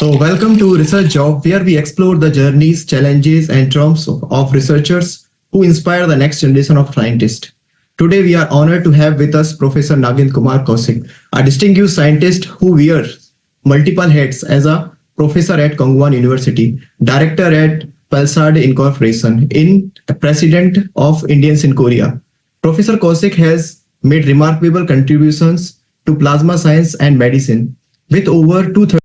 Welcome to Research Job, where we explore the journeys, challenges, and triumphs of researchers who inspire the next generation of scientists. Today, we are honored to have with us Professor Nagin Kumar Kaushik, a distinguished scientist who wears multiple hats as a professor at Kongwan University, director at Pulsar Incorporation, in president of Indians in Korea. Professor Kaushik has made remarkable contributions to plasma science and medicine, with over 230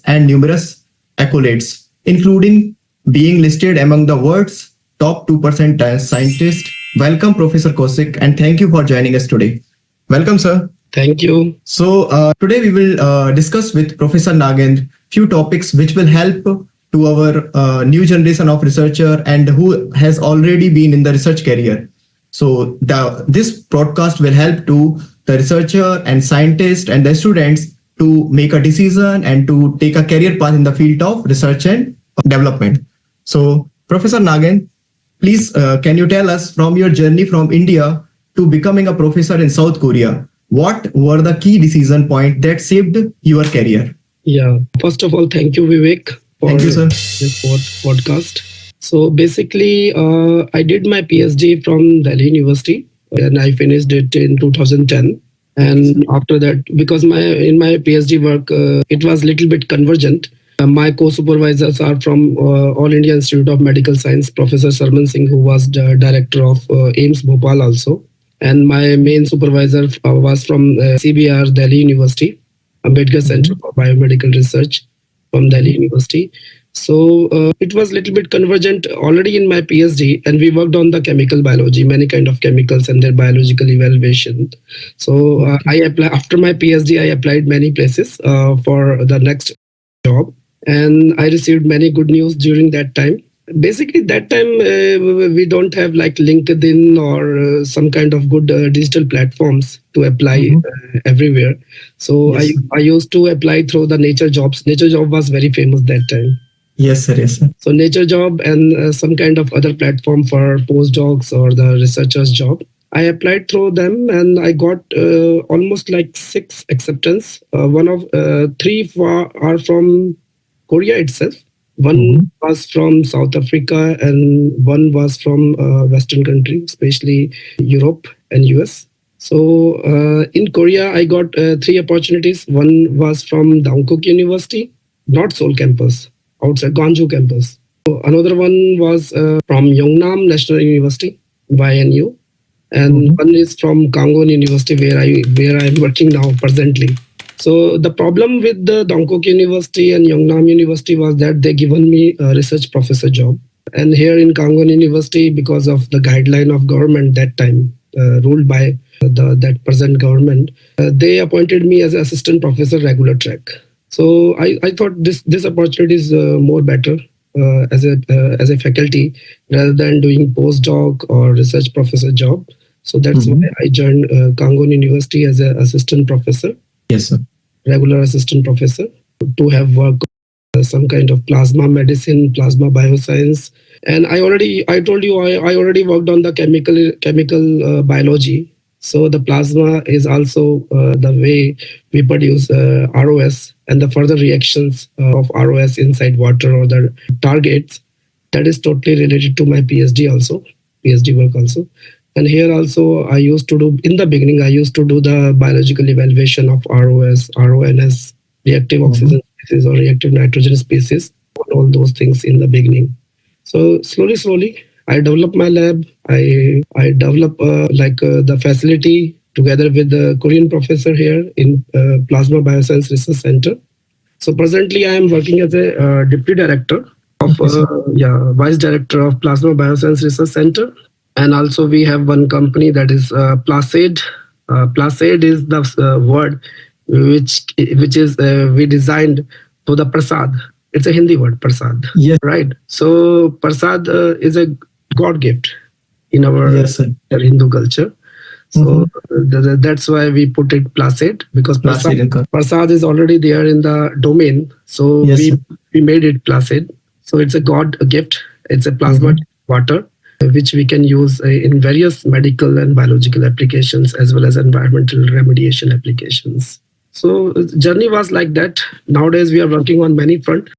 and numerous accolades, including being listed among the world's top 2% scientists. Welcome, Professor Kaushik, and thank you for joining us today. Welcome, sir. Thank you. Today we will discuss with Professor Nagin few topics which will help to our new generation of researcher and who has already been in the research career. This broadcast will help to the researcher and scientist and the students to make a decision and to take a career path in the field of research and development. So, Professor Nagin, please can you tell us from your journey from India to becoming a professor in South Korea, what were the key decision points that shaped your career? Yeah. First of all, thank you, Vivek, for Thank you, sir. this podcast. So basically, I did my PhD from Delhi University and I finished it in 2010. And after that, because in my PhD work, it was a little bit convergent. My co-supervisors are from All India Institute of Medical Science, Professor Sarman Singh, who was the director of AIMS Bhopal also. And my main supervisor was from CBR, Delhi University, Ambedkar Center for Biomedical Research from Delhi University. So it was a little bit convergent already in my PhD, and we worked on the chemical biology, many kind of chemicals and their biological evaluation. So after my PhD, I applied many places for the next job, and I received many good news during that time. Basically, that time we don't have like LinkedIn or some kind of good digital platforms to apply everywhere. So Yes. I used to apply through the Nature Jobs. Nature Job was very famous that time. Yes, sir. Yes, sir. So Nature Job and some kind of other platform for postdocs or the researchers job. I applied through them and I got almost like 6 acceptance. One of 3 are from Korea itself. One was from South Africa and one was from Western country, especially Europe and US. So in Korea, I got 3 opportunities. One was from Dongkook University, not Seoul campus, outside Gwangju campus. So another one was from Yongnam National University, YNU, and one is from Kangwon University, where I'm working now presently. So the problem with the Dongkook University and Yongnam University was that they given me a research professor job. And here in Kangwon University, because of the guideline of government that time, ruled by that present government, they appointed me as assistant professor regular track. So I thought this opportunity is more better as a faculty rather than doing postdoc or research professor job. So that's why I joined Kangwon University as an assistant professor. Yes, sir. Regular assistant professor to have worked some kind of plasma medicine, plasma bioscience. And I told you I already worked on the chemical biology. So the plasma is also the way we produce ROS and the further reactions of ROS inside water or the targets. That is totally related to my PhD work also. And here also, in the beginning, I used to do the biological evaluation of ROS, RONS, reactive oxygen species or reactive nitrogen species, all those things in the beginning. So slowly, I developed my lab. I developed the facility together with the Korean professor here in Plasma Bioscience Research Center. So presently, I am working as a deputy director of, vice director of Plasma Bioscience Research Center. And also we have one company that is Placid. Placid is the word which is we designed for the prasad. It's a Hindi word, prasad. Yes. Right. So prasad is a God gift in our Hindu culture. So that's why we put it Placid, because prasad is already there in the domain. So we made it Placid. So it's a God gift. It's a plasma water, which we can use in various medical and biological applications as well as environmental remediation applications. So journey was like that. Nowadays we are working on many front.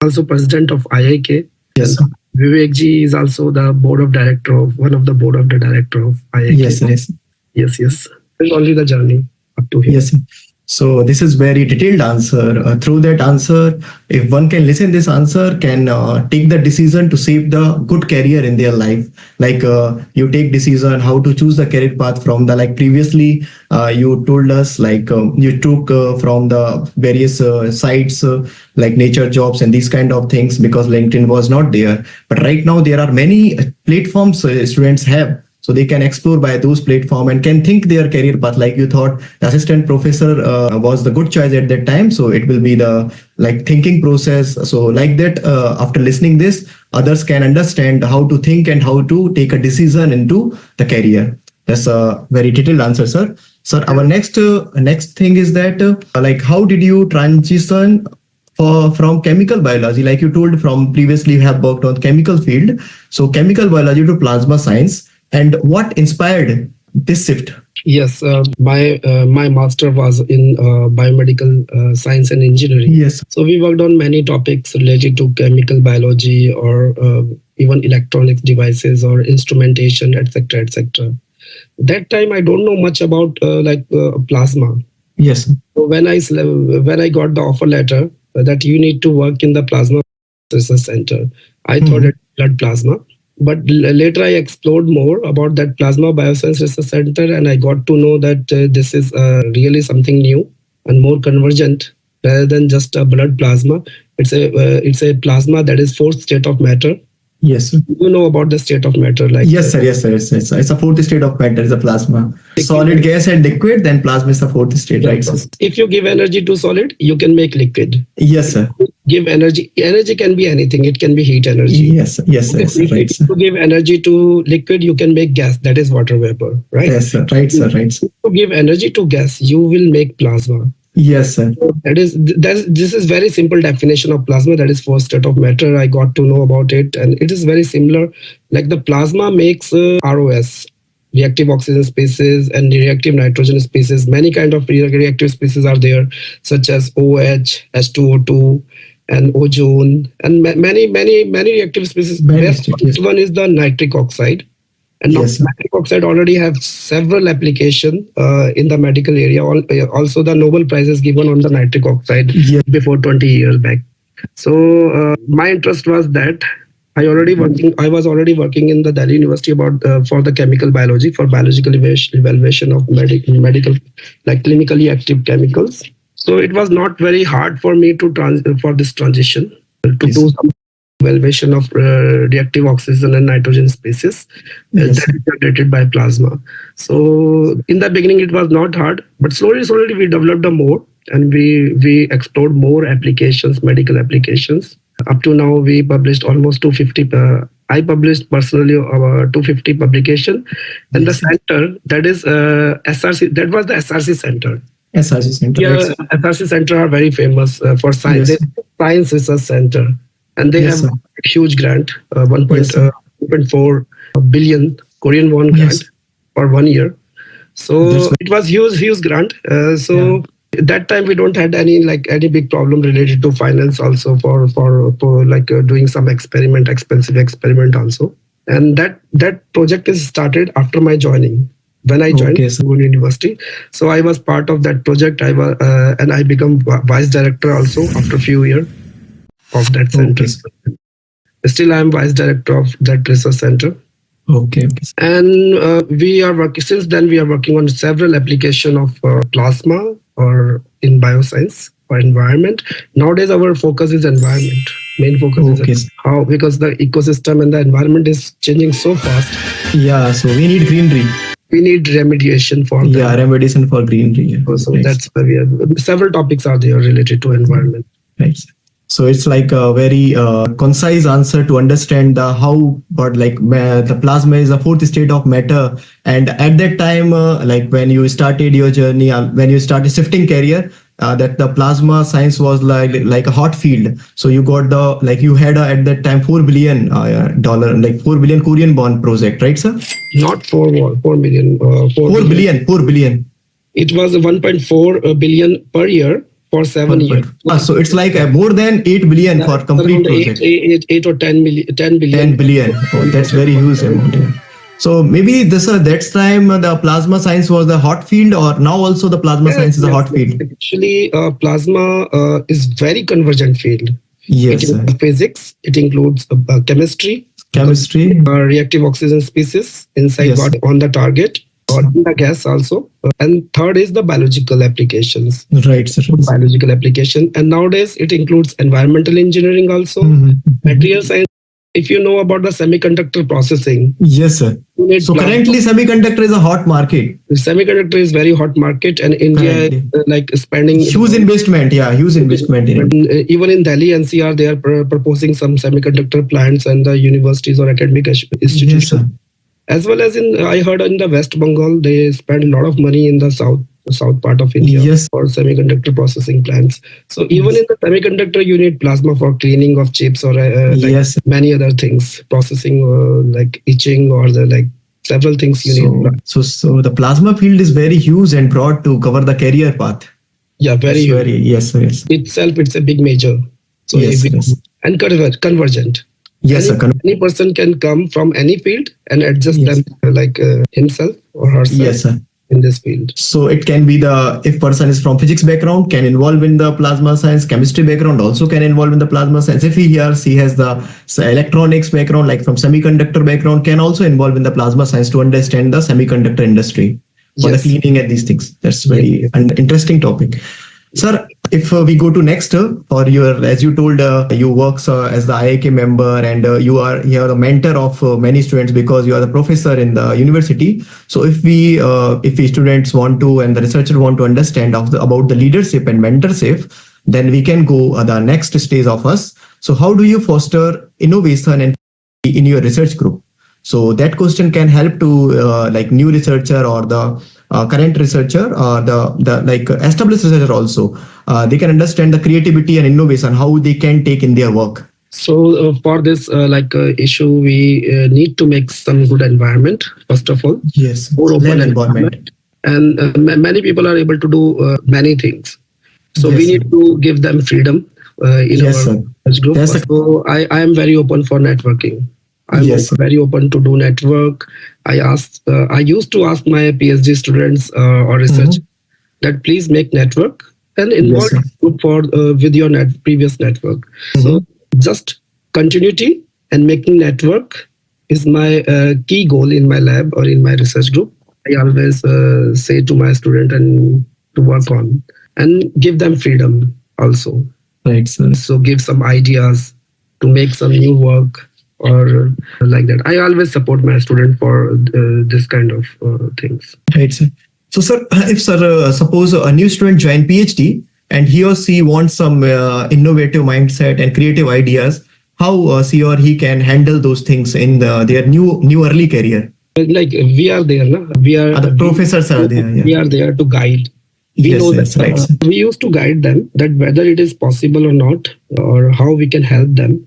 Also president of IIK, and Yes, sir. Vivek ji is also the board of director of one of the board of the director of IIK. Yes, sir. Yes. Yes, yes. It's only the journey up to here. Yes. So this is very detailed answer. Through that answer, if one can listen this answer, can take the decision to save the good career in their life. Like you take decision how to choose the career path from the like previously you told us like you took from the various sites like nature jobs and these kind of things because LinkedIn was not there. But right now there are many platforms students have, so they can explore by those platform and can think their career path. Like you thought the assistant professor was the good choice at that time, so it will be the like thinking process. So like that after listening this, others can understand how to think and how to take a decision into the career. That's a very detailed answer, sir. Sir, our next thing is that like how did you transition from chemical biology, like you told from previously you have worked on chemical field, so chemical biology to plasma science, and what inspired this shift? Yes, my master was in biomedical science and engineering. Yes. So we worked on many topics related to chemical biology or even electronics devices or instrumentation, etc., etc. That time I don't know much about plasma. Yes. So when I got the offer letter that you need to work in the plasma research center, I thought Mhm. it blood plasma. But later I explored more about that plasma bioscience research center, and I got to know that this is really something new and more convergent rather than just a blood plasma. It's a plasma that is fourth state of matter. Yes. You know about the state of matter, like Yes, sir. Yes, sir. It's a fourth state of matter. Is a plasma, solid, gas, and liquid. Then plasma is the fourth state, right, sir? if you give energy to solid, you can make liquid. Yes, sir. Give energy. Energy can be anything. It can be heat energy. Yes, sir. Yes, sir. Yes, sir. Right, If sir. you give energy to liquid, you can make gas. That is water vapor, right? Yes, sir. Right, sir. Right, sir. If you give energy to gas, you will make plasma. Yes, sir. This is very simple definition of plasma. That is fourth state of matter. I got to know about it, and it is very similar. Like the plasma makes ROS, reactive oxygen species, and reactive nitrogen species. Many kind of reactive species are there, such as OH, H2O2, and ozone, and many reactive species. Best Yes. one is the nitric oxide. And now Yes, sir. nitric oxide already have several application in the medical area. Also, the Nobel Prize is given on the nitric oxide Yes. before 20 years back. So my interest was that I was already working in the Delhi University about for the chemical biology for biological evaluation of medical like clinically active chemicals. So it was not very hard for me to for this transition to Yes. do some evaluation of reactive oxygen and nitrogen species Yes. that is generated by plasma. So in the beginning it was not hard, but slowly we developed a more, and we explored more applications, medical applications. Up to now we published almost 250. I published personally 250 publication, and the Yes. center that is SRC, that was the SRC center. SRC center. Right, Yeah, sir. SRC center are very famous for science. Yes. Science Research Center, and they Yes, have sir. huge grant, Yes, sir. 1.4 billion Korean won grant Yes. for 1 year. That's So it was huge grant. yeah. That time we don't had any big problem related to finance also for like doing some expensive experiment also. And that project is started after my joining. When I joined Okay, sir. university, so I was part of that project. I was and I become vice director also after a few years of that center. Okay, sir. Still, I am vice director of that research center. Okay. Okay, sir. And we are working since then. We are working on several application of plasma or in bioscience or environment. Nowadays, our focus is environment. Main focus Okay, is sir. how, because the ecosystem and the environment is changing so fast. Yeah. So we need greenery. We need remediation for Yeah, them. remediation for greenery. Yeah. So Right. that's why we have several topics are there related to environment. Right. So it's like a very concise answer to understand the how, but like the plasma is a fourth state of matter. And at that time, like when you started your journey, when you started shifting career, that the plasma science was like a hot field. So you got the like you had at that time $4 billion, like 4 billion Korean bond project, right, sir? Not 4 million. 4 billion, 4 billion. It was 1.4 billion per year for 7 years. So it's like more than 8 billion for complete Around project. 8 or 10 million, 10 billion. 10 billion. Oh, that's very huge amount. Yeah. So maybe this that's time the plasma science was the hot field, or now also the plasma science is a hot field. Actually, plasma is very convergent field. Yes, It sir. includes physics. It includes chemistry, Chemistry. reactive oxygen species inside Yes. body on the target or in the gas also. And third is the biological applications. Right, sir. Biological application. And nowadays it includes environmental engineering also, material science. If you know about the semiconductor processing. Yes, sir. you need So plasma. currently semiconductor is a hot market. The semiconductor is very hot market, and India Currently. is like spending Huge investment. Yeah, huge investment in it. even in Delhi NCR, they are proposing some semiconductor plants and the universities or academic institutions. Yes, sir. As well as in, I heard in the West Bengal, they spend a lot of money in the south part of India Yes. for semiconductor processing plants. So even Yes. in the semiconductor, you need plasma for cleaning of chips or like Yes. many other things, processing like etching or the like several things you need. So the plasma field is very huge and broad to cover the career path. Yeah, very It's huge. very yes, sir, yes. Itself, it's a big major. So Yes, if yes. and convergent. Yes, sir. Any person can come from any field and adjust Yes. them like himself or herself Yes, sir. in this field. So it can be if person is from physics background can involve in the plasma science, chemistry background also can involve in the plasma science. If he or she has the electronics background, like from semiconductor background, can also involve in the plasma science to understand the semiconductor industry for Yes. the cleaning and these things. That's very interesting topic. Sir, if we go to next, or your, as you told, you work as the IIK member, and you are a mentor of many students because you are the professor in the university. So if we students want to and the researcher want to understand about the leadership and mentorship, then we can go the next stage of us. So how do you foster innovation and in your research group? So that question can help to like new researcher or the current researcher or the like established researcher also. They can understand the creativity and innovation, how they can take in their work. So for this issue, we need to make some good environment first of all. Yes, More open lab environment, and many people are able to do many things. So we Yes, need sir. to give them freedom in Yes, our sir. research group. Yes, sir. So I am very open for networking. I'm Yes, sir. very open to do network. I used to ask my PhD students or research that please make network and involve sir. group for with your previous network. So just continuity and making network is my key goal in my lab or in my research group. I always say to my student and to work on and give them freedom also. Right, sir. So give some ideas to make some new work or like that. I always support my student for this kind of things. Right, sir. So, sir, if suppose a new student join PhD and he or she wants some innovative mindset and creative ideas, how she or he can handle those things in their new early career? Like we are there, na? We are The professors are there. We Yeah. are there to guide. We Yes, know yes, that right, sir. we used to guide them that whether it is possible or not, or how we can help them,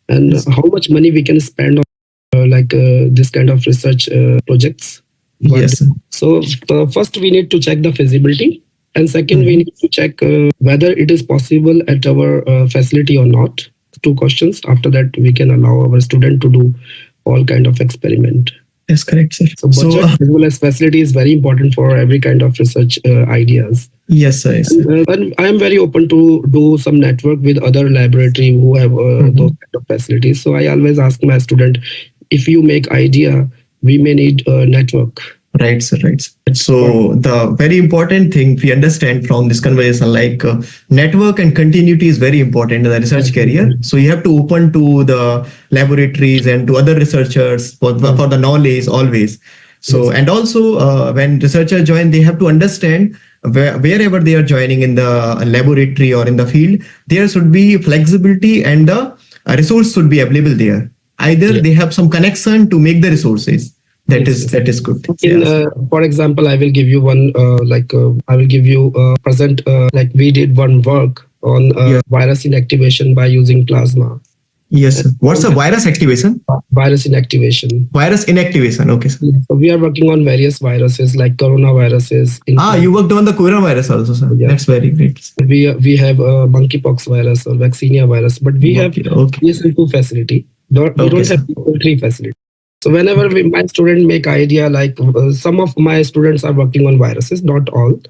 and Yes. how much money we can spend on this kind of research projects. Yes, sir. So first we need to check the feasibility, and second we need to check whether it is possible at our facility or not. Two questions. After that, we can allow our student to do all kind of experiment. That's correct, sir. So budget as well as facility is very important for every kind of research ideas. Yes, sir. Yes, sir. And I am very open to do some network with other laboratory who have those kind of facilities. So I always ask my student, if you make idea, we may need a network. Right, sir. Right. Sir. So the very important thing we understand from this conversation, like network and continuity is very important in the research career. So you have to open to the laboratories and to other researchers for the knowledge always. So and also when researchers join, they have to understand wherever they are joining in the laboratory or in the field, there should be flexibility and the resource should be available there. Either they have some connection to make the resources. That is good. For example, I will give you one I will give you present like we did one work on virus inactivation by using plasma. Yes, sir. What's the virus activation? Virus inactivation. Virus inactivation. Okay, sir. So we are working on various viruses like coronaviruses. You worked on the coronavirus also, sir. Yeah. That's very great. We have monkeypox virus or vaccinia virus, but we have Okay. BSL2 facility. We Okay, don't sir. have BSL3 facility. So whenever my student make idea, like some of my students are working on viruses, not all.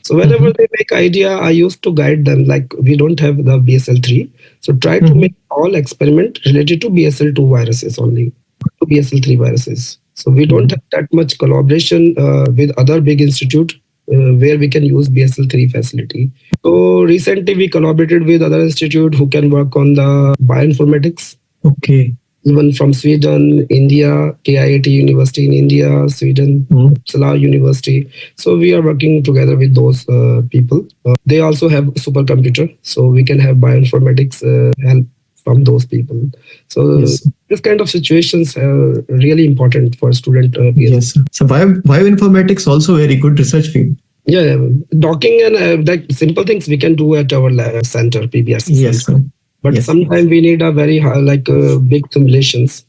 So whenever they make idea, I used to guide them like we don't have the BSL3. So try to make all experiment related to BSL2 viruses only, to BSL3 viruses. So we don't have that much collaboration with other big institute where we can use BSL3 facility. So recently we collaborated with other institute who can work on the bioinformatics. Okay. Even from Sweden, India, KIIT University in India, Sweden, Uppsala University. So we are working together with those people. They also have supercomputer, so we can have bioinformatics help from those people. So this kind of situations are really important for student. Yes. So bioinformatics also very good research field. Yeah, docking and like simple things we can do at our lab center, PBRC. Yes, sir. But sometimes we need a very high, like big simulations.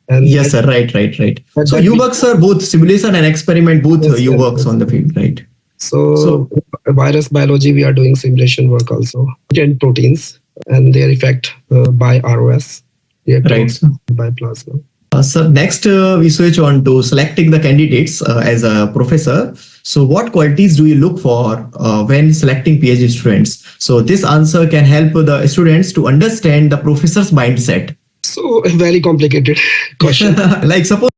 And yes, sir. Right. So you work, sir, both simulation and experiment, both you works on the field, right? So virus biology, we are doing simulation work also. And proteins and their effect by ROS. Right. Sir. By plasma. Sir, next we switch on to selecting the candidates as a professor. So what qualities do you look for when selecting PhD students? So this answer can help the students to understand the professor's mindset. So a very complicated question. Like suppose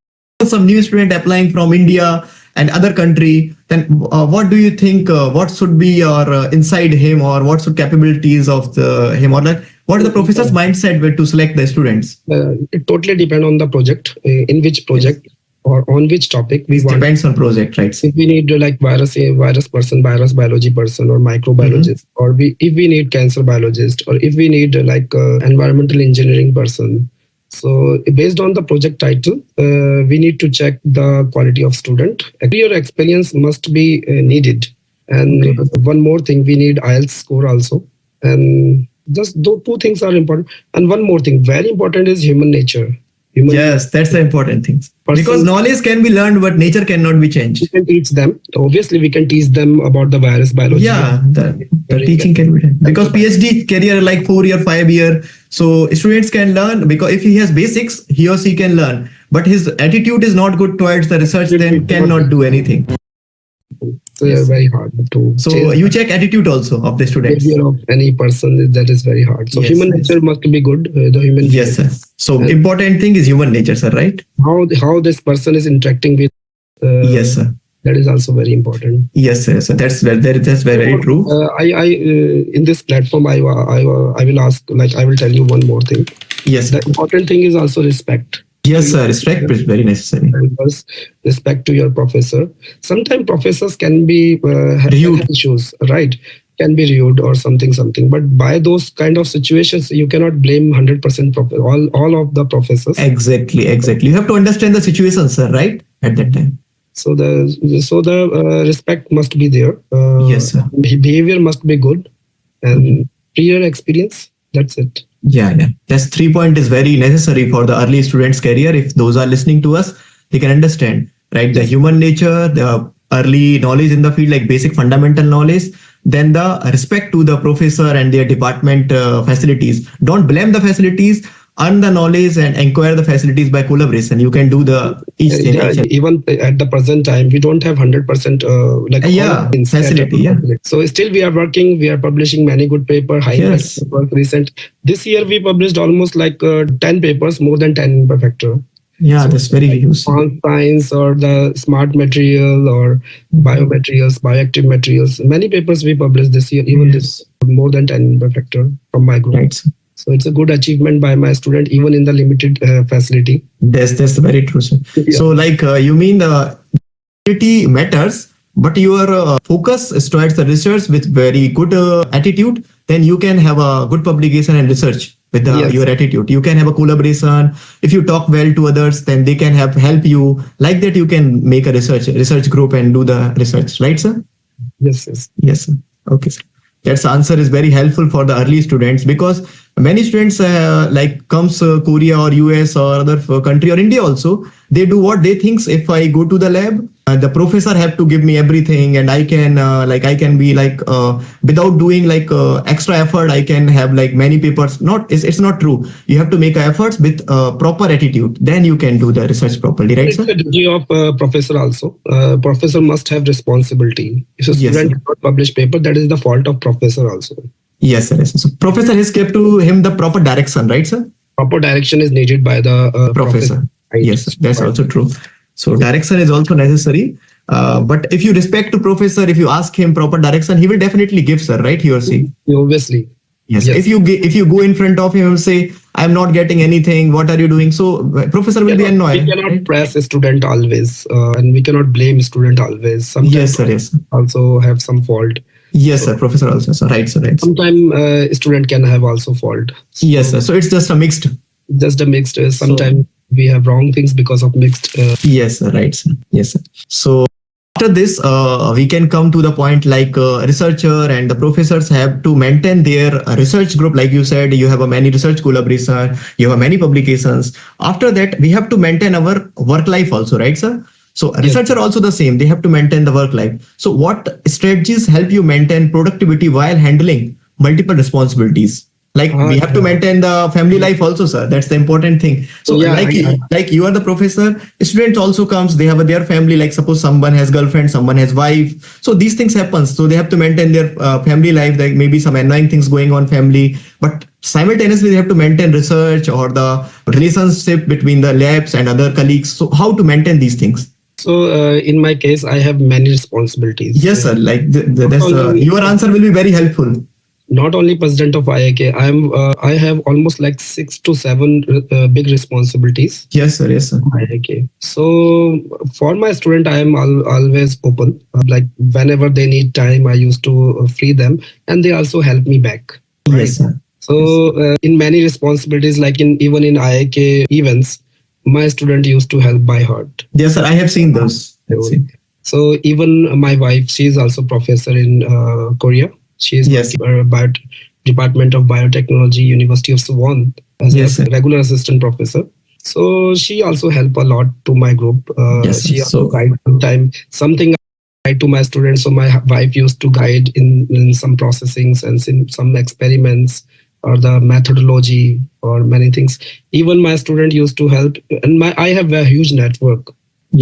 some new student applying from India and other country, then what do you think, what should be your inside him, or what should capabilities of him, or like what is the professor's mindset to select the students? It totally depends on the project, in which project or on which topic we want. Depends on project, right? If we need like virus person, virus biology person, or microbiologist, or if we need cancer biologist, or if we need like environmental engineering person. So based on the project title, we need to check the quality of student. Your experience must be needed. And one more thing, we need IELTS score also. And just those two things are important. And one more thing, very important is human nature. Yes, that's the important thing. Because knowledge can be learned, but nature cannot be changed. We can teach them. Obviously, we can teach them about the virus biology. Yeah, the teaching can be done. Because PhD career like 4 year, 5 year. So students can learn, because if he has basics, he or she can learn. But his attitude is not good towards the research, then cannot do anything. So very hard to. So you check attitude also of the students. Behavior of any person, that is very hard. So human nature must be good. The human. Yes, sir. So important thing is human nature, sir, right? How this person is interacting with. Yes, sir. That is also very important. Yes, sir. So that's very true. I in this platform, I will ask, like, I will tell you one more thing. Yes. The important thing is also respect. Yes, sir. Respect is very necessary. Respect to your professor. Sometimes professors can be have issues, right? Can be rude or something. But by those kind of situations, you cannot blame 100% all of the professors. Exactly. You have to understand the situation, sir, right? At that time. So the respect must be there. Yes, sir. Behavior must be good, and prior experience. That's it. Yeah. That's 3 point is very necessary for the early students' career. If those are listening to us, they can understand, right? The human nature, the early knowledge in the field, like basic fundamental knowledge, then the respect to the professor and their department facilities. Don't blame the facilities. Earn the knowledge and acquire the facilities by collaboration. You can do the each thing. Even at the present time, we don't have 100% facility. Yeah. So still we are working. We are publishing many good paper. Recent this year we published almost like 10 papers, more than 10 per factor. Yeah, so that's very useful. Science or the smart material or biomaterials, bioactive materials. Many papers we published this year. Even this more than 10 per factor from my group. Right. So it's a good achievement by my student, even in the limited facility. That's very true, sir. Yeah. So like you mean the facility matters, but your focus is towards the research with very good attitude, then you can have a good publication and research with your attitude. You can have a collaboration. If you talk well to others, then they can help you. Like that, you can make a research group and do the research, right, sir? Yes, sir. Okay, sir. That answer is very helpful for the early students, because many students like comes Korea or US or other country or India also, they do what they thinks, if I go to the lab, the professor have to give me everything, and I can I can be without doing extra effort, I can have like many papers. Not, it's not true. You have to make efforts with proper attitude, then you can do the research properly, right, It's sir? a duty of professor also. Professor must have responsibility. If a Yes, student sir. cannot publish paper, that is the fault of professor also. Yes, sir. Yes, sir. So professor has kept to him the proper direction, right, sir? Proper direction is needed by the professor. Professor. Right. Yes, that's also true. So direction is also necessary. But if you respect to professor, if you ask him proper direction, he will definitely give, sir, right? He or she. Obviously. Yes. Yes. If you go in front of him and say, "I'm not getting anything. What are you doing?" So professor will be We annoyed, cannot right? press a student always, and we cannot blame student always. Yes, Sometimes sir. Yes. also have some fault. Yes, So sir. Professor also. So right, sir. Right. sometimes student can have also fault. Yes, So sir. So it's just a mixed. just a mixed. So Sometimes we have wrong things because of mixed. yes, sir. Right, sir. Yes, sir. So after this, we can come to the point researcher and the professors have to maintain their research group. Like you said, you have a many research collaboration, you have many publications. After that, we have to maintain our work life also, right, sir? So Yes. researcher also the same. They have to maintain the work life. So what strategies help you maintain productivity while handling multiple responsibilities? Like we have to Yeah. maintain the family life also, sir. That's the important thing. So Yeah, like you are the professor, students also comes, they have their family. Like suppose someone has girlfriend, someone has wife, so these things happens, so they have to maintain their family life. Like maybe some annoying things going on family, but simultaneously they have to maintain research or the relationship between the labs and other colleagues. So how to maintain these things? So in my case, I have many responsibilities. Yes, sir. Like Not that's only your answer will be very helpful. not only president of IIK, I have almost like 6 to 7 big responsibilities. Yes, sir. Yes, sir. IIK. So for my student, I am always open. Like whenever they need time, I used to free them, and they also help me back. Right. Yes, sir. So in many responsibilities, like in even in IIK events, my student used to help by heart. Yes, sir. I have seen those. Let's see. So even my wife, she is also professor in Korea. She is Yes. Department of Biotechnology, University of Suwon, as Yes, a sir. regular assistant professor. So she also help a lot to my group. Yes, sir. She also So guide sometime something I guide to my students. So my wife used to guide in some processings and in some experiments or the methodology or many things. Even my student used to help, and I have a huge network.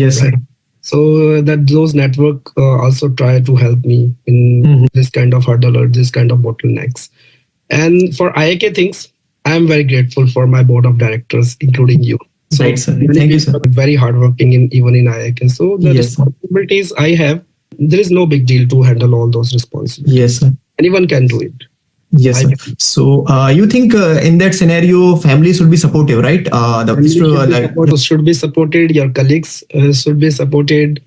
yes, sir. Right. So that those network also try to help me in Mhm. this kind of hurdle or this kind of bottlenecks. And for IIK things, I am very grateful for my board of directors, including you. So Right, sir. many Thank you, sir. people are very hardworking in even in IIK. So the Yes, sir. responsibilities I have, there is no big deal to handle all those responsibilities. Yes, sir. Anyone can do it. Yes, I sir. can. So you think in that scenario, family should be supportive, right? Family should be supported. Your colleagues should be supported.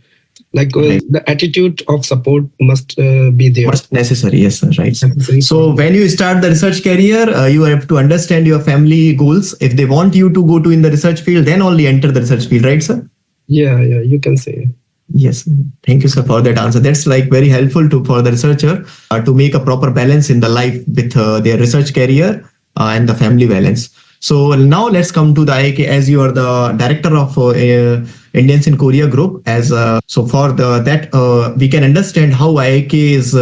Like Right. the attitude of support must be there. What's necessary? Yes, sir. Right, sir. Necessary So for- when you start the research career, you have to understand your family goals. If they want you to go to in the research field, then only enter the research field, right, sir? yeah, you can say. Yes, thank you, sir, for that answer. That's like very helpful to for the researcher to make a proper balance in the life with their research career and the family balance. So now let's come to the IIK, as you are the director of Indians in Korea group. As so for the that we can understand how IIK is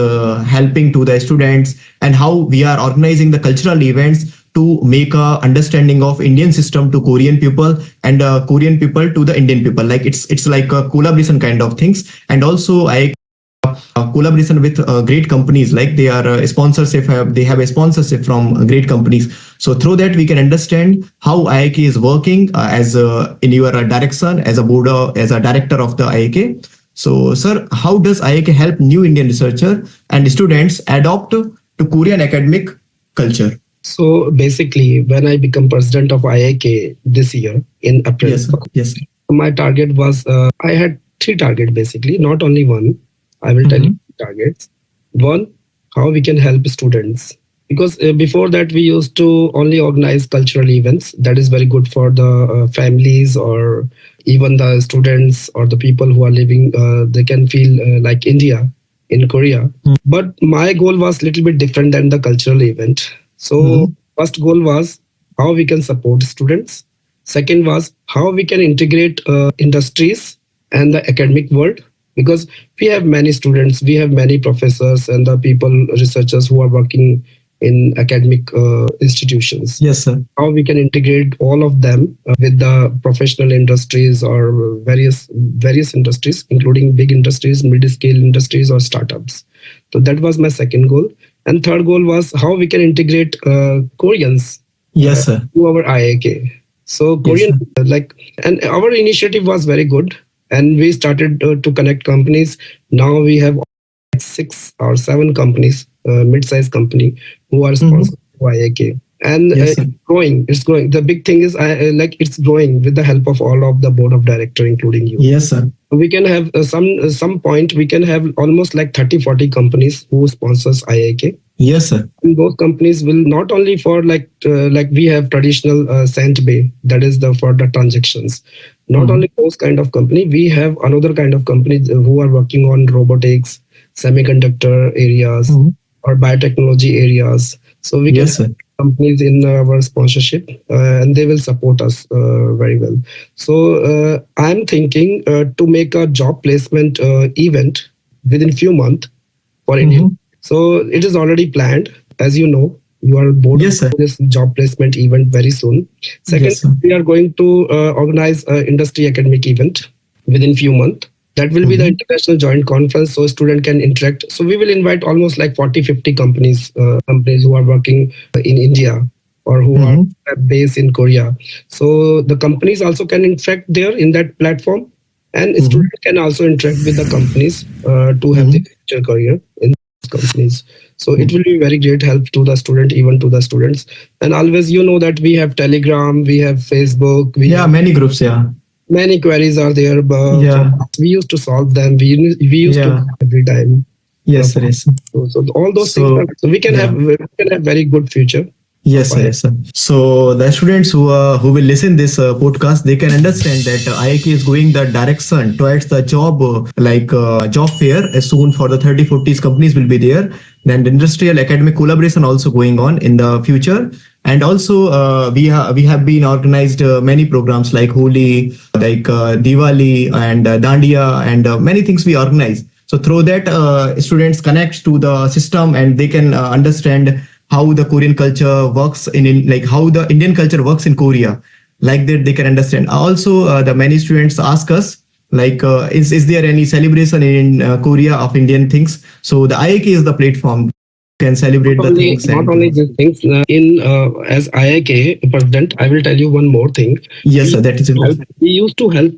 helping to the students and how we are organizing the cultural events to make a understanding of Indian system to Korean people and Korean people to the Indian people. Like it's like a collaboration kind of things. And also I collaboration with great companies, like they are sponsorship, they have a sponsorship from great companies. So through that we can understand how IIK is working as in your direction as a board as a director of the IIK. So sir, how does IIK help new Indian researcher and students adopt to Korean academic culture? So basically, when I become president of IIK this year in April, Yes, sir. Yes, sir. my target was I had 3 targets basically, not only one. I will tell you targets. One, how we can help students. Because before that, we used to only organize cultural events. That is very good for the families or even the students or the people who are living. They can feel like India in Korea. But my goal was a little bit different than the cultural event. So First goal was how we can support students. Second was how we can integrate industries and the academic world, because we have many students, we have many professors and the people, researchers who are working in academic institutions. Yes, sir. How we can integrate all of them with the professional industries or various industries, including big industries, mid-scale industries, or startups. So that was my second goal. And third goal was how we can integrate Koreans Yes, sir. to our IIK. So Yes, Korean, sir. and our initiative was very good, and we started to connect companies. Now we have like 6 or 7 companies, mid-sized company, who are Mhm. sponsored by IIK, and Yes, sir. it's growing. It's growing. The big thing is, like it's growing with the help of all of the board of director, including you. Yes, sir. We can have some point we can have almost like 30-40 companies who sponsors IIK. Yes, sir. And those companies will not only for like we have traditional cent bay, that is the for the transactions. Not Mhm. only those kind of company, we have another kind of companies who are working on robotics, semiconductor areas, Mhm. or biotechnology areas. So we can Yes, have sir. companies in our sponsorship, and they will support us very well. So I'm thinking to make a job placement event within few months for Indian. Mhm. So it is already planned. As you know, you are board of Yes, sir. this job placement event very soon. Second, Yes, sir. we are going to organize an industry academic event within few months. That will be the Mhm. international joint conference, so student can interact. So we will invite almost like 40-50 companies who are working in India or who are Mhm. based in Korea. So the companies also can interact there in that platform, and Mhm. students can also interact with the companies to have the Mhm. future career in companies. So it Mhm. will be very great help to the student, even to the students. And always, you know that we have Telegram, we have Facebook, we Yeah, have many groups. Yeah. many queries are there, but Yeah. we used to solve them. We used to Yeah. every time. Yes, sir. Yes, sir. So all those things So, are, so yeah. we can have very good future of Yes, sir. Yes, sir. So the students who will listen this podcast, they can understand that IIK is going the direction towards the job job fair as soon for the 30-40 companies will be there. Then the industrial academic collaboration also going on in the future. And also we have been organized many programs like Holi, Diwali and Dandiya and many things we organize. So through that, students connect to the system and they can understand how the Korean culture works like how the Indian culture works in Korea. Like that, they can understand. Also, the many students ask us is there any celebration in Korea of Indian things? So the IIK is the platform can celebrate the things not and only these things in as IIK president, I will tell you one more thing. yes, We sir, that is important. we used to help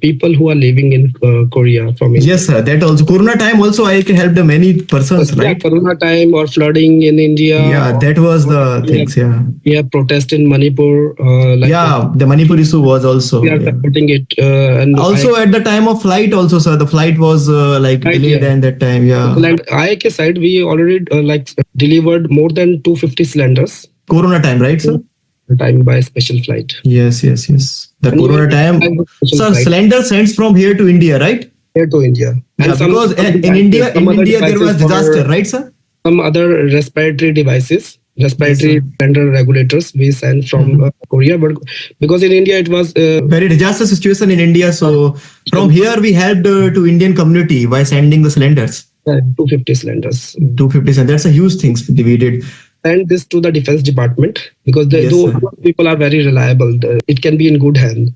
people who are living in Korea from India. Yes, sir, that also Corona time also IIK helped many persons, Yeah, right? Corona time or flooding in India, Yeah, that was or the things. Yeah, we have protest in Manipur. yeah, the Manipur issue was We also are yeah. supporting it, and I Also at the time of flight also, sir, the flight was like right, delayed yeah. and that time, yeah. And IIK side, we already delivered more than 250 cylinders Corona time, right, sir? time by special flight. Yes, yes, yes. The And even Corona time, special sir, flight cylinder sends from here to India, right? here to India, Yeah, and because some In other India there devices was disaster, for right, sir? some other respiratory devices, Yes, respiratory sir. tender regulators we sent from Mhm. Korea, but because in India it was Very disaster situation in India. So from here we helped to Indian community by sending the cylinders. 250 cylinders. 250 cents. That's a huge thing we did. Send this to the defense department because Yes, those sir. people are very reliable. It can be in good hand.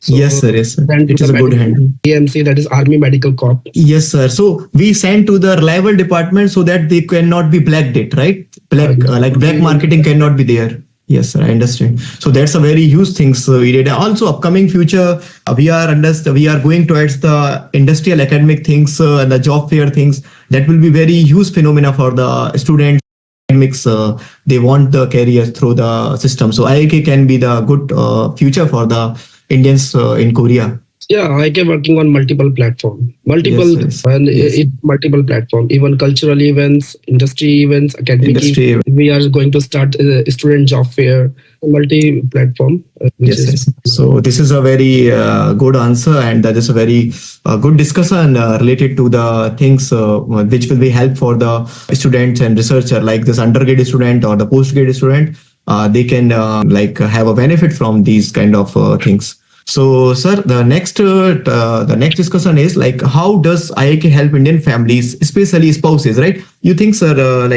Yes, So sir. Yes, sir. send to It the is a good medical hand. AMC, that is Army Medical Corps. Yes, sir. So we send to the reliable department so that they cannot be blacked it, right? Like black marketing cannot be there. Yes, sir. I understand. So that's a very huge thing. So we did. Also, upcoming future, we are going towards the industrial academic things and the job fair things. That will be very huge phenomena for the students. Academics, they want the career through the system. So IIK can be the good future for the Indians in Korea. Yeah, I can working on multiple platform, Yes, multiple yes, and yes. multiple platform, even cultural events, industry events, academic events. Industry. We are going to start a student job fair, multi platform, which Yes, is yes. So this is a very good answer, and that is a very good discussion related to the things which will be help for the students and researcher, like this undergraduate student or the postgraduate student. they can have a benefit from these kind of things. So, sir, the next discussion is like, how does IIK help Indian families, especially spouses, right? You think, sir,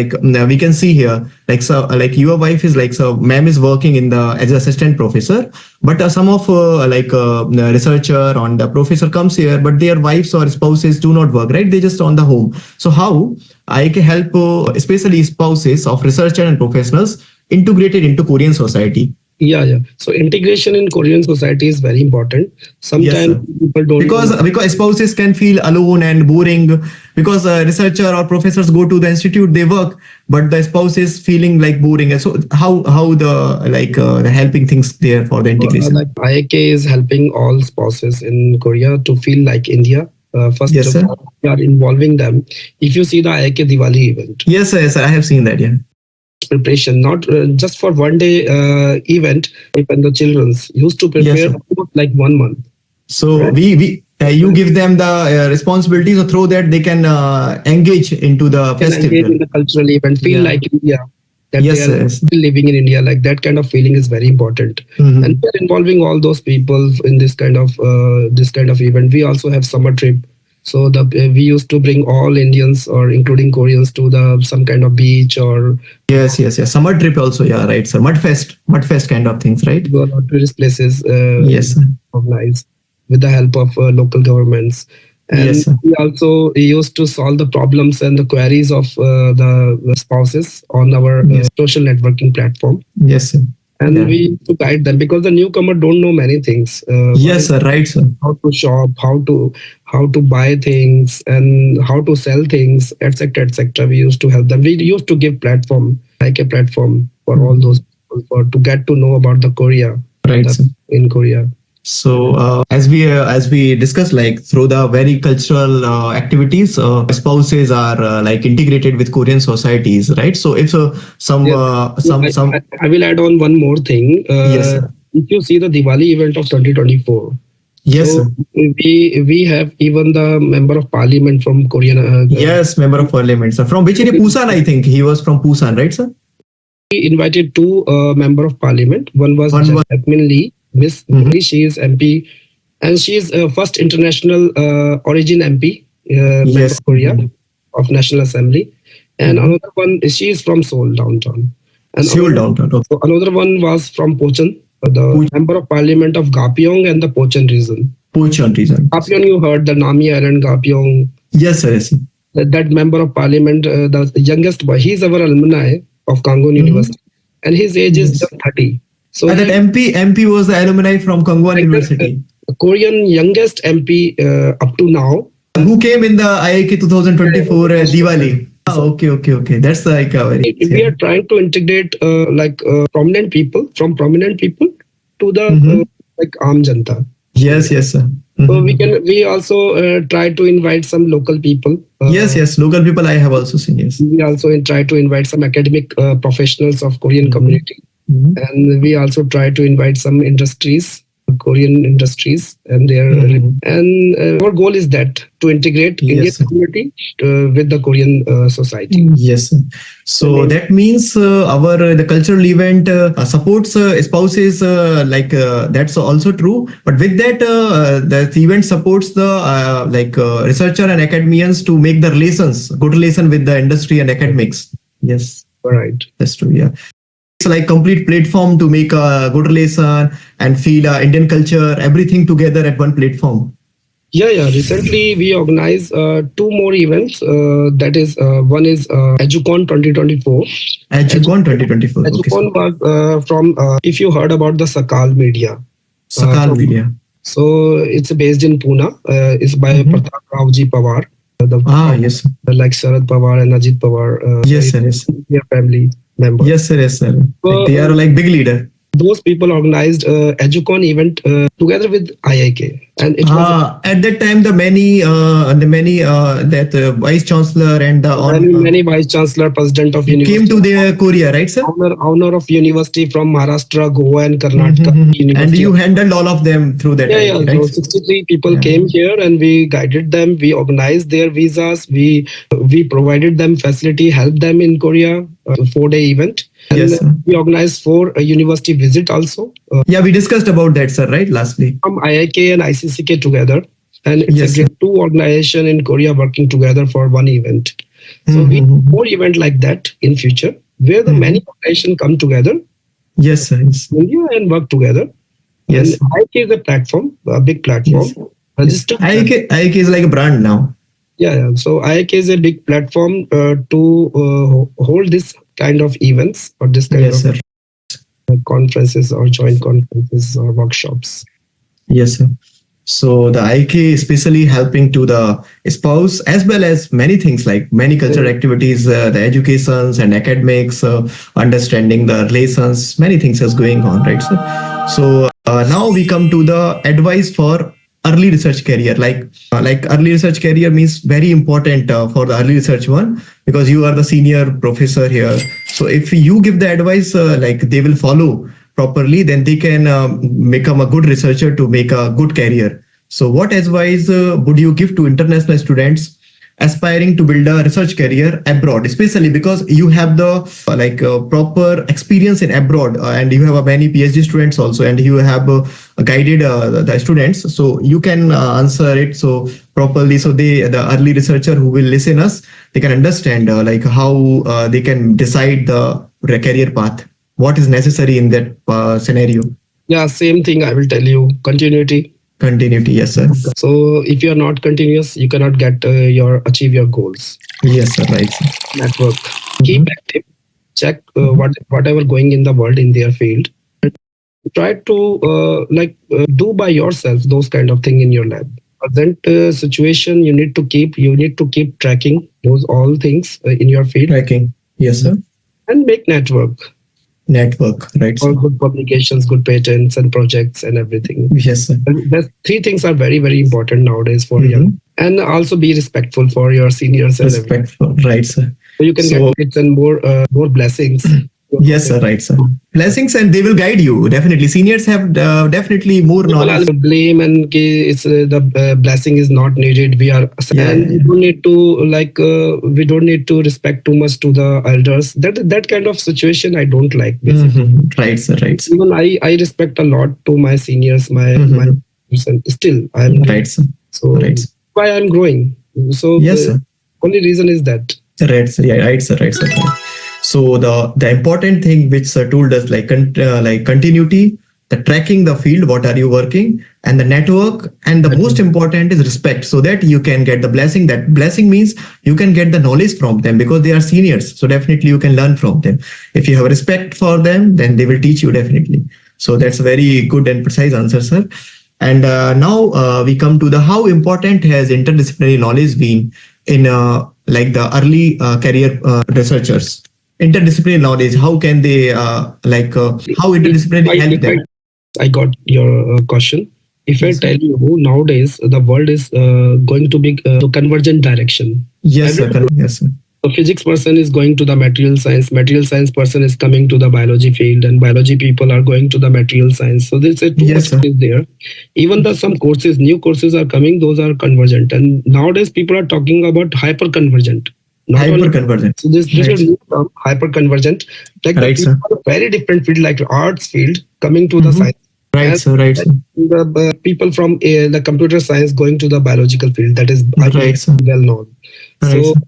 we can see here, like, so, like your wife is like, so, ma'am is working in the as assistant professor, but some of the researcher on the professor comes here, but their wives or spouses do not work, right? They just on the home. So how IIK help, especially spouses of researcher and professionals, integrated into Korean society? Yeah. So integration in Korean society is very important. Yes, Sometimes sir. people don't know. Because spouses can feel alone and boring because researcher or professors go to the institute, they work, but the spouse is feeling like boring. And so how the helping things there for the integration? Like IIK is helping all spouses in Korea to feel like India. First Yes, of sir. all, we are involving them. If you see the IIK Diwali event, Yes, sir. Yes, sir. I have seen that. Yeah. preparation, not just for one day event, even the children's used to Yes, prepare sir. almost like 1 month. So Right? we you give them the responsibilities, so through that they can engage into the Can engage festival. in the cultural event, feel Yeah. like India, that they Yes, are sir. Yes. still living in India. Like that kind of feeling is very important. And Mhm. we are involving all those people in this kind of event. We also have summer trip. So we used to bring all Indians or including Koreans to the some kind of beach or Yes, yes, yes. Summer trip also. Yeah, right, sir. Mud fest kind of things, right? go to tourist places Yes, sir. organized with the help of local governments. And Yes, sir. we also used to solve the problems and the queries of the spouses on our Yes, social networking platform. yes, sir. And Yeah. we used to guide them because the newcomer don't know many things. One Yes, is sir. Right, sir. how to shop, how to buy things, and how to sell things, etc., etc. We used to help them. We used to give platform, like a platform for all those Mhm. people for to get to know about the Korea, Right, the sir. in Korea. So as we discussed, like through the very cultural activities, spouses are like integrated with Korean societies, right? So if Yes, some I will add on one more thing. yes, sir. If you see the Diwali event of 2024, Yes, so sir. we have even the member of parliament from Korean. Yes, member of parliament, sir. From which area? Busan, I think he was from Busan, right, sir? We invited two member of parliament. One was One was. Jasmine Lee, Miss Mhm. Lee. She is MP, and she is first international origin MP member Yes. of Korea of National Assembly. And Mhm. another one, she is from Seoul downtown. And Seoul downtown. Okay. another one was from Pochen, the member of parliament of Gapyeong and the Pochen region. Puchon region. Gapyeong, you heard the Nami Island, Gapyeong. Yes, sir. Yes, sir. That member of parliament, the youngest boy, he's our alumni of Kangwon Mhm. University, and his age is Yes. just 30. So That he MP was the alumni from Kangwon like University. the Korean youngest MP up to now. Who came in the IIK Yeah, 2024 Diwali? Ah, so okay, okay, okay. That's like a very we are yeah. trying to integrate prominent people from prominent people to the Mm-hmm. like Aam Janta. Yes, yes, sir. So Mm-hmm. we also try to invite some local people. Yes, yes. Local people I have also seen. Yes. We also try to invite some academic professionals of Korean Mm-hmm. community, Mm-hmm. and we also try to invite some industries, Korean industries, and their Mm-hmm. and our goal is that to integrate Indian Yes, sir. community with the Korean society. Yes, sir. The So name that means our the cultural event supports spouses that's also true. But with that, the event supports the researcher and academians to make the relations good relation with the industry and academics. Yes, right. that's true. Yeah, it's like complete platform to make a good relation and feel Indian culture, everything together at one platform. Yeah. Recently, we organized two more events. That is, one is EduCon 2024. Educon 2024. Okay, sir. EduCon was from, if you heard about the Sakal Media. Sakal From Media. So it's based in Pune. It's by Mm-hmm. Pratap Rawji Pawar, the Ah, yes. like Sharad Pawar and Ajit Pawar, Yes, sir. Yes. their family members. Yes, sir. Yes, sir. Like So they are like big leader. those people organized EduCon event together with IIK, and it was At that time, the many that vice chancellor and the on many vice chancellor, president of came university, to the Korea, right, sir? owner of university from Maharashtra, Goa, and Karnataka Mm-hmm. And University you of. handled all of them through that Yeah. IIT, right, So sir? 63 people Yeah. came here and we guided them. We organized their visas. We provided them facility, helped them in Korea. 4-day event. And Yes, sir. we organized 4 university visit also Yeah, we discussed about that, sir, right? Lastly. from IIK and ICCK together. And it's Yes, a sir. great 2 organization in Korea working together for one event. So we Mm-hmm. more event like that in future where the many organization come together Yes, sir. Yes. in India and work together. And Yes. IIK is a platform, a big platform. Yes. Yes. Registered. IK is like a brand now. Yeah. So IIK is a big platform to hold this kind of events or this kind Yes, of sir. conferences or joint conferences or workshops. Yes, sir. So the IK especially helping to the spouse as well as many things like many cultural activities, the educations and academics, understanding the relations, many things is going on, right, sir? So now we come to the advice for early research career. Like early research career means very important for the early research one because you are the senior professor here. So if you give the advice, like they will follow properly, then they can become a good researcher to make a good career. So, what advice would you give to international students aspiring to build a research career abroad, especially because you have the proper experience in abroad and you have many PhD students also, and you have guided the students, so you can answer it so properly. So the early researcher who will listen us, they can understand like how they can decide the career path, what is necessary in that scenario. Yeah, same thing I will tell you. Continuity. Continuity, yes, sir. So if you are not continuous, you cannot get your achieve your goals. Yes, sir. Right, sir. Network. Keep active. Check whatever going in the world in their field. Try to do by yourself those kind of thing in your lab. Present situation you need to keep tracking those all things in your field. Tracking. Yes, sir. And make network. Network, right, sir. All good publications, good patents and projects and everything. Yes, sir. And those 3 things are very, very important nowadays for young. And also be respectful for your seniors and everything. Respectful, right, sir. So you can So- get it and more blessings. Yes, sir, right, sir. Blessings, and they will guide you. Definitely, seniors have definitely more People knowledge. are blame and it's the blessing is not needed. We are and we don't need to we don't need to respect too much to the elders. That kind of situation I don't like. Basically. Right, sir, right, sir. Even I respect a lot to my seniors, my and still I'm Right, sir. so Right, sir. why I'm growing. So Yes, sir. only reason is that. Right, sir. Yeah, right, sir. Right, sir. Right. So the important thing which sir told us like continuity, the tracking the field, what are you working, and the network, and the most important is respect, so that you can get the blessing. That blessing means you can get the knowledge from them because they are seniors. So definitely you can learn from them. If you have respect for them, then they will teach you definitely. So that's a very good and precise answer, sir. And now we come to the how important has interdisciplinary knowledge been in like the early career researchers. Interdisciplinary knowledge, how can they how interdisciplinary help them? I got your question. If I Yes, sir. tell you nowadays the world is going to be to convergent direction. Yes, sir. Yes, sir. The physics person is going to the material science person is coming to the biology field, and biology people are going to the material science. So there's a too Yes, much sir. is there. Even the some courses, new courses are coming, those are convergent. And nowadays people are talking about hyper convergent. Not only Hyper convergent. so this Right. is new term, hyper convergent. Like the Right, people sir. are very different field, like arts field coming to the science. Right, And sir. Right, sir. the people from the computer science going to the biological field, that is Right, sir. well known. Right, So sir.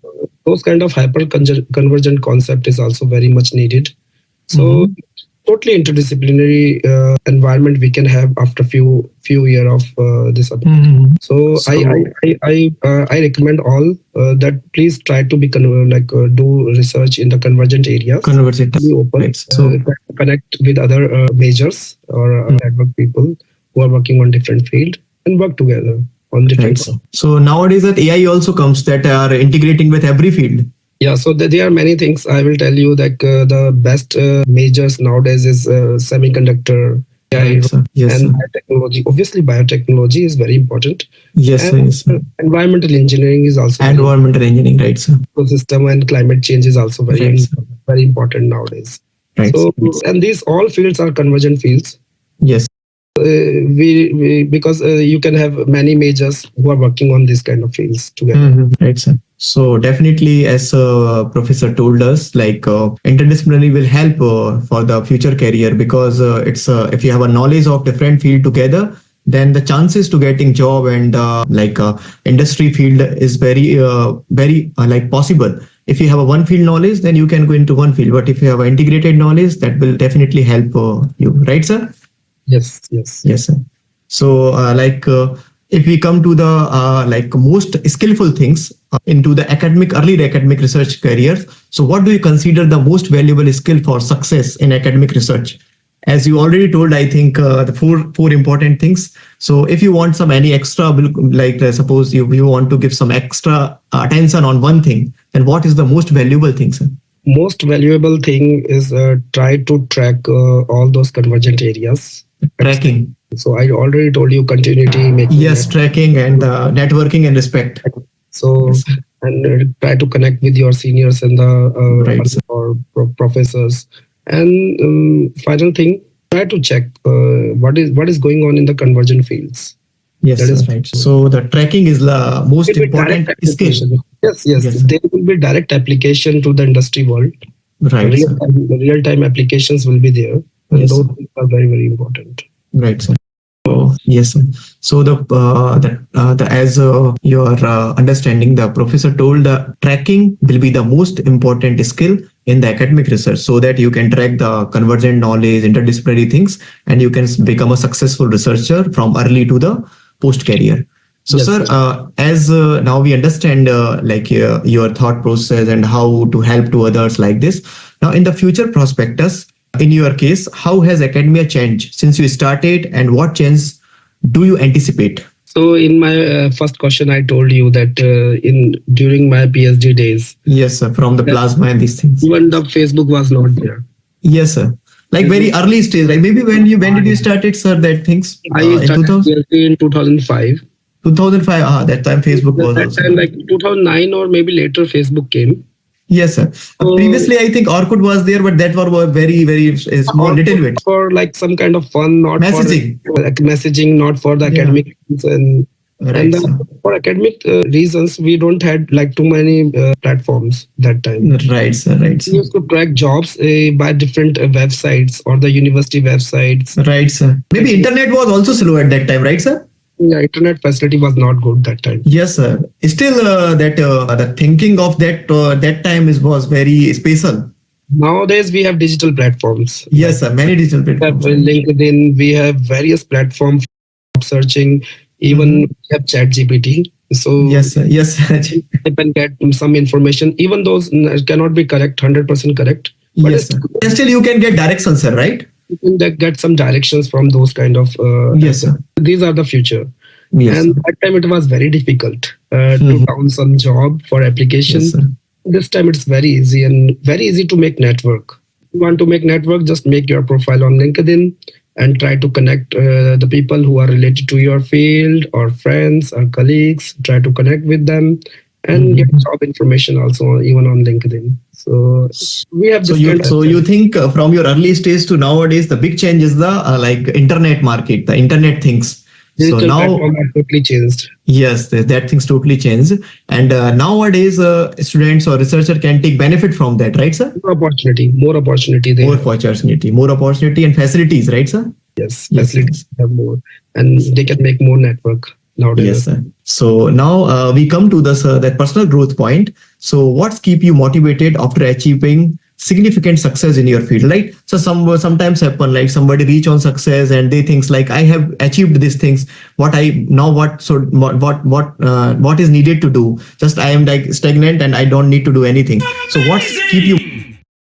those kind of hyper convergent concept is also very much needed. So totally interdisciplinary environment we can have after few year of this. So I recommend all that please try to be do research in the convergent areas. Convergent. Be open. Right. So Connect with other majors or network people who are working on different field and work together on different. right. So nowadays that AI also comes that are integrating with every field. Yeah, so there are many things. I will tell you that the best majors nowadays is semiconductor, AI, Right, sir. Yes, and sir. biotechnology. Obviously, biotechnology is very important. Yes, sir. And Yes, sir. environmental engineering is also very Environmental engineering, right, sir. ecosystem, and climate change is also Right, sir. very important nowadays. Right. So, sir. and these all fields are convergent fields. Yes. We because you can have many majors who are working on these kind of fields together. Right, sir. So definitely, as professor told us, like interdisciplinary will help for the future career, because it's if you have a knowledge of different field together, then the chances to getting job and industry field is very like possible. If you have a one field knowledge, then you can go into one field. But if you have an integrated knowledge, that will definitely help you, right, sir? Yes, yes. Yes, sir. So, if we come to the most skillful things into the academic early academic research careers, so what do you consider the most valuable skill for success in academic research? As you already told, I think the four important things. So, if you want some any extra, suppose you want to give some extra attention on one thing, then what is the most valuable thing, sir? Most valuable thing is try to track all those convergent areas. Tracking. So I already told you continuity, making Yes, tracking and networking and respect. so Yes. and try to connect with your seniors and the Right, sir. or professors. And final thing, try to check what is going on in the convergent fields. Yes, That sir, is right. So the tracking is the most will be direct important skill. application. Yes, yes. Yes, sir. There will be direct application to the industry world. Right, sir. Real time applications will be there, and Yes, those sir. things are very very important. Right, sir. So, yes, sir. So the as your understanding, the professor told the tracking will be the most important skill in the academic research, so that you can track the convergent knowledge, interdisciplinary things, and you can become a successful researcher from early to the post career. So, Yes, sir, sir. as now we understand your thought process and how to help to others like this. Now, in the future prospectus, in your case, how has academia changed since you started, and what change do you anticipate? So in my first question, I told you that in during my PhD days, Yes, sir, from the that plasma and these things. even the Facebook was not there. Yes, sir. Like very early stage, like maybe when did you start it, sir? That things I in started 2000, PhD in 2005. 2005. That time Facebook was That also time, not. like 2009 or maybe later, Facebook came. Yes, sir. So Previously, I think Orkut was there, but that were very small, or little bit. for like some kind of fun, not for Messaging. like messaging, not for the Yeah. academic reasons. And Right, sir. for academic reasons, we don't had like too many platforms that time. Right, sir. Right, We sir. used to track jobs by different websites or the university websites. Right, sir. Maybe internet was also slow at that time, right, sir? Yeah, internet facility was not good that time. Yes, sir. Still, that the thinking of that time was very special. Nowadays, we have digital platforms. Yes, sir. Many digital We have platforms. LinkedIn, we have various platforms for searching, even we have Chat GPT. So Yes, sir. Yes, sir. you can get some information, even those cannot be correct, 100% correct. But Yes, sir. Still, you can get directions, sir. Right? you can get some directions from those kind of. Yes, sir. These are the future. Yes, And sir. that time it was very difficult to Mhm. found some job for application. Yes, sir. This time it's very easy and very easy to make network. If you want to make network, just make your profile on LinkedIn and try to connect the people who are related to your field or friends or colleagues. Try to connect with them and get job information also even on LinkedIn. So we have So different. you think from your early stage to nowadays, the big change is the internet market, the internet things. So Digital now, platform are totally changed. yes, that things totally changed, and nowadays students or researcher can take benefit from that, right, sir? More opportunity they More have. more opportunity and facilities, right, sir? Yes, Yes, facilities yes. have more, and they can make more network Yes, nowadays. sir. So now we come to the that personal growth point. So what's keep you motivated after achieving significant success in your field? Like so, sometimes happen like somebody reach on success and they thinks like I have achieved these things. What I now what so what is needed to do? Just I am like stagnant and I don't need to do anything. So what's keep you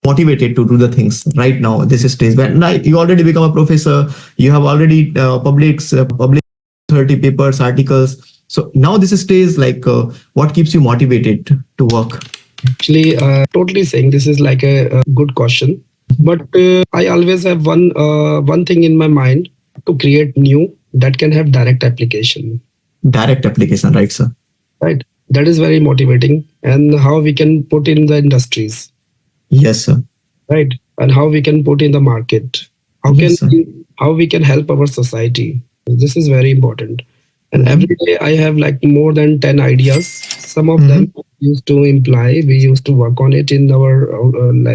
motivated to do the things right now? This is stage when like, you already become a professor. You have already published 30 papers, articles. So now this stage like what keeps you motivated to work? Actually, totally saying this is like a good question, but I always have one thing in my mind to create new that can have direct application. Direct application, right, sir? Right, that is very motivating, and how we can put in the industries, Yes, sir. right, and how we can put in the market. How can Yes, sir. how we can help our society. This is very important. And every day I have like more than 10 ideas. Some of them Mm-hmm. used to imply, we used to work on it in our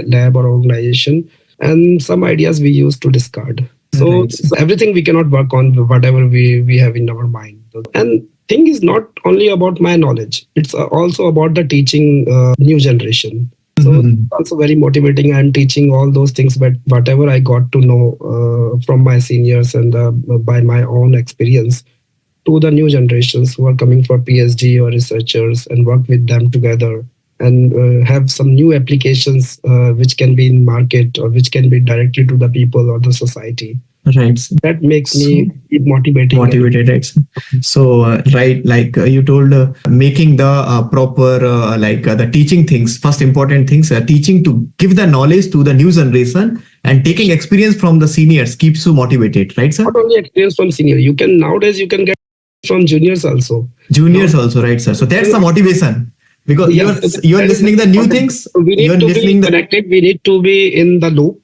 lab or organization. And some ideas we used to discard. Right. So everything we cannot work on, whatever we have in our mind. And thing is not only about my knowledge, it's also about the teaching new generation. So Mm-hmm. also very motivating. I'm teaching all those things, but whatever I got to know from my seniors and by my own experience to the new generations who are coming for PhD or researchers, and work with them together and have some new applications which can be in market or which can be directly to the people or the society. Right. That makes So me keep motivating. And motivated, right? So right, like you told, making the proper the teaching things, first important things, teaching to give the knowledge to the new generation, and taking experience from the seniors keeps you motivated, right, sir? not only experience from senior, you can nowadays you can get from juniors also. Now, Juniors also, right, sir? So that's the motivation, because yes, so you're that is listening the new important. things, So we you're need to be listening the. connected. We need to be in the loop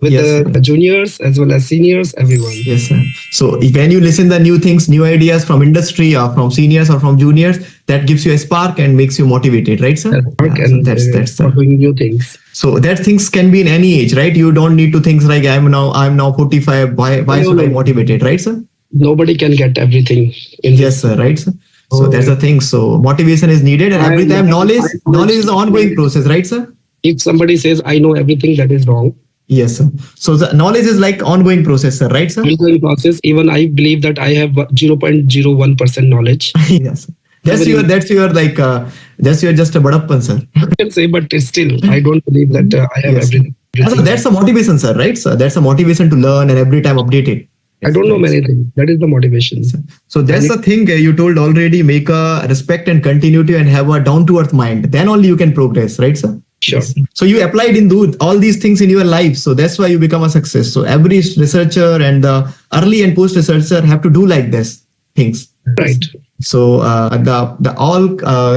with Yes, the sir. juniors as well as seniors, everyone. Yes, sir. So when you listen the new things, new ideas from industry or from seniors or from juniors, that gives you a spark and makes you motivated, right, sir? That work Yeah. So and that's for the. doing new things. So that things can be in any age, right? You don't need to think like I'm now 45. Why No, should no, I no. motivated, right, sir? Nobody can get everything in Yes, this. sir. Right, sir. So that's So the thing. So motivation is needed, and every time knowledge is an ongoing process, right, sir? if somebody says I know everything, that is wrong. Yes, sir. So the knowledge is like ongoing process, sir, right, sir? Ongoing process. Even I believe that I have 0.01% knowledge. Yes. That's Even your in, that's your like that's your just a badappan, sir. I can say, but still, I don't believe that I have Yes, sir. everything. So that's a motivation, sir, right, sir? That's a motivation to learn and every time update it. I Yes, don't know right. many things. That is the Yes, motivation. sir. So I that's need, the thing you told already. Make a respect and continuity and have a down to earth mind. Then only you can progress, right, sir? sure. Yes. So you applied in all these things in your life. So that's why you become a success. So every researcher and the early and post researcher have to do like this things. Right. So the all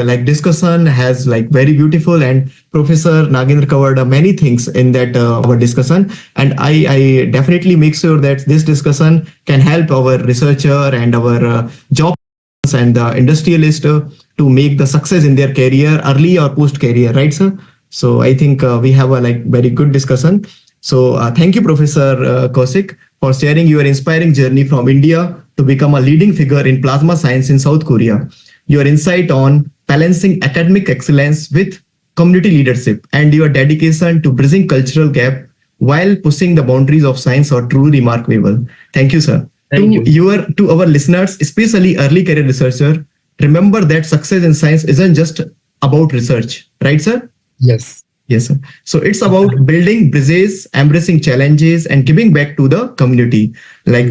like discussion has like very beautiful, and Professor Nagendra covered many things in that our discussion, and I definitely make sure that this discussion can help our researcher and our job and the industrialist to make the success in their career early or post career, right, sir? So I think we have a like very good discussion. So thank you, Professor Kosik, for sharing your inspiring journey from India to become a leading figure in plasma science in South Korea. Your insight on balancing academic excellence with community leadership and your dedication to bridging cultural gap while pushing the boundaries of science are truly remarkable. Thank you, sir. Thank you. To our listeners, especially early career researcher, remember that success in science isn't just about research, right, sir? Yes. Yes, sir. So it's about building bridges, embracing challenges, and giving back to the community. Like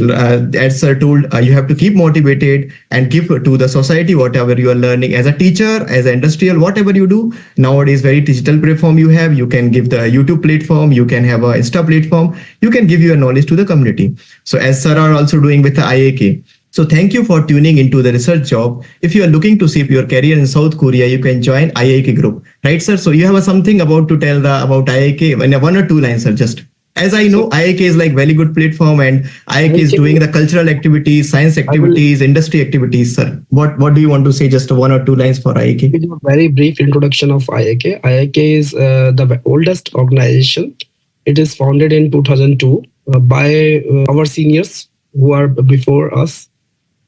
as sir told, you have to keep motivated and give to the society whatever you are learning as a teacher, as an industrial, whatever you do. Nowadays, very digital platform you have. You can give the YouTube platform. You can have a Insta platform. You can give your knowledge to the community. So as sir are also doing with the IAK. So thank you for tuning into the research job. If you are looking to shape your career in South Korea, you can join IAK group, right, sir? So you have something about to tell about IAK in one or two lines, sir. Just as I know, So IAK is like very good platform, and IAK I is doing can, the cultural activities, science I will activities, industry activities, sir. What do you want to say? Just one or two lines for IAK. give you a very brief introduction of IAK. IAK is the oldest organization. It is founded in 2002 by our seniors who are before us.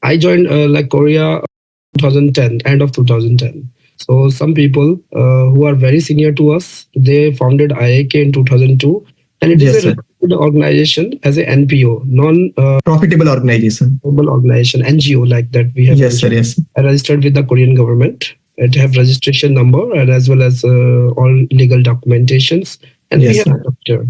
I joined like Korea 2010, end of 2010. So some people who are very senior to us, they founded IAK in 2002, and it is a Yes, sir. registered organization as a NPO, Profitable organization. non-global organization, NGO, like that we have Yes, sir. mentioned, Yes. registered with the Korean government. It have registration number and as well as all legal documentations, and we Yes, have sir. structure.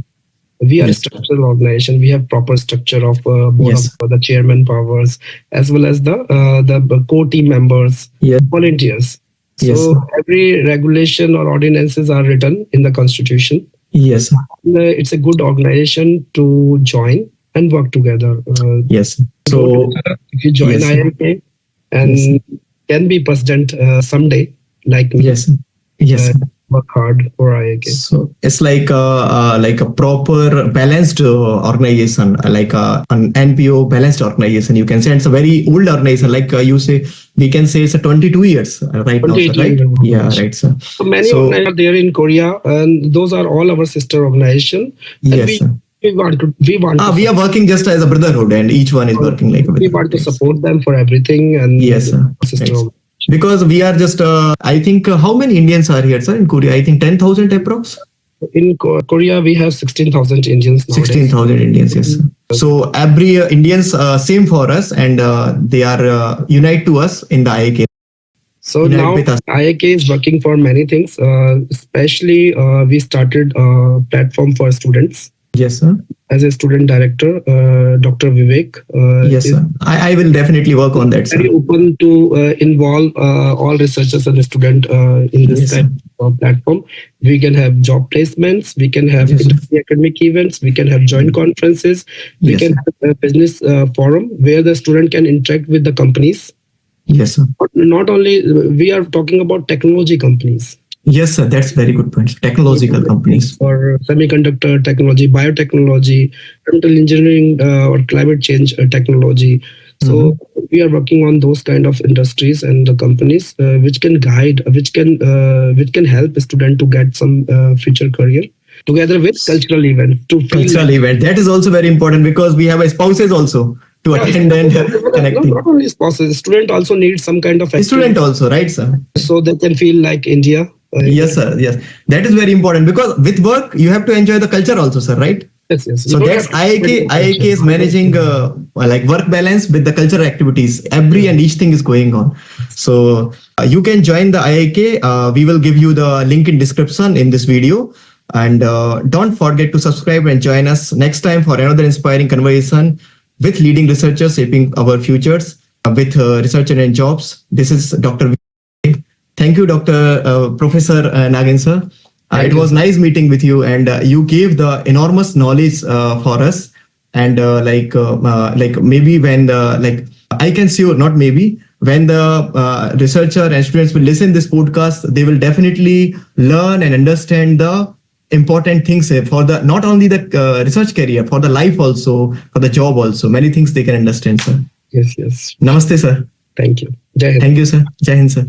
We are a Yes. structural organization. We have proper structure of board of Yes. the chairman powers as well as the core team members, Yes. volunteers. Yes. So every regulation or ordinances are written in the constitution. Yes. It's a good organization to join and work together. Yes. Told you, So if you join yes. IMK Yes. and can be president someday, like me, Yes. Yes. work hard for IIK. So it's like a proper balanced organization, an NPO balanced organization. You can say it's a very old organization. You say, we can say it's a 22 years right now, sir, 28 right? years. Yeah, right, sir. So many So organizations are there in Korea, and those are all our sister organization. And yes, sir. we want to We are working just as a brotherhood, and each one is working like a we brotherhood. want to Right, sir. support them for everything, and Yes, sir. sister Right, sir. organization. Because we are just, I think, how many Indians are here, sir, in Korea? I think 10,000 approx. In Korea, we have 16,000 Indians nowadays. 16,000 Indians, yes. So every Indians same for us, and they are unite to us in the IIK. So Unite now with us. IIK is working for many things. Especially, we started a platform for students. Yes, sir. As a student director, Dr. Vivek Yes, is sir. I will definitely work on that, sir. very open to involve all researchers and students in this Yes, sir. kind of platform. We can have job placements, we can have Yes, sir. academic events, we can have joint conferences, we Yes, can sir. have a business forum where the student can interact with the companies. Yes, sir. But not only, we are talking about technology companies. Yes, sir. That's very good point. Technological companies. For semiconductor technology, biotechnology, chemical engineering, or climate change technology. So we are working on those kind of industries and the companies which can guide, which can help a student to get some future career together with cultural event to feel Cultural event. That is also very important because we have a spouses also to attend and connecting. not only spouses, student also needs some kind of Student also, right, sir? so they can feel like India. Yes, sir. Yes, that is very important because with work you have to enjoy the culture also, sir, right? Yes, yes. So that's IIK is managing like work balance with the cultural activities. Every and each thing is going on. So you can join the IIK. We will give you the link in description in this video. And don't forget to subscribe and join us next time for another inspiring conversation with leading researchers shaping our futures with researcher and jobs. This is Dr. Thank you, Professor Nagin, sir. It was nice meeting with you, and you gave the enormous knowledge for us. And maybe when I can see, not maybe, when the researcher and students will listen this podcast, they will definitely learn and understand the important things for the not only the research career, for the life also, for the job also. Many things they can understand, sir. Yes, yes. Namaste, sir. Thank you. Jai Hind. Thank you, sir. Jai Hind, sir.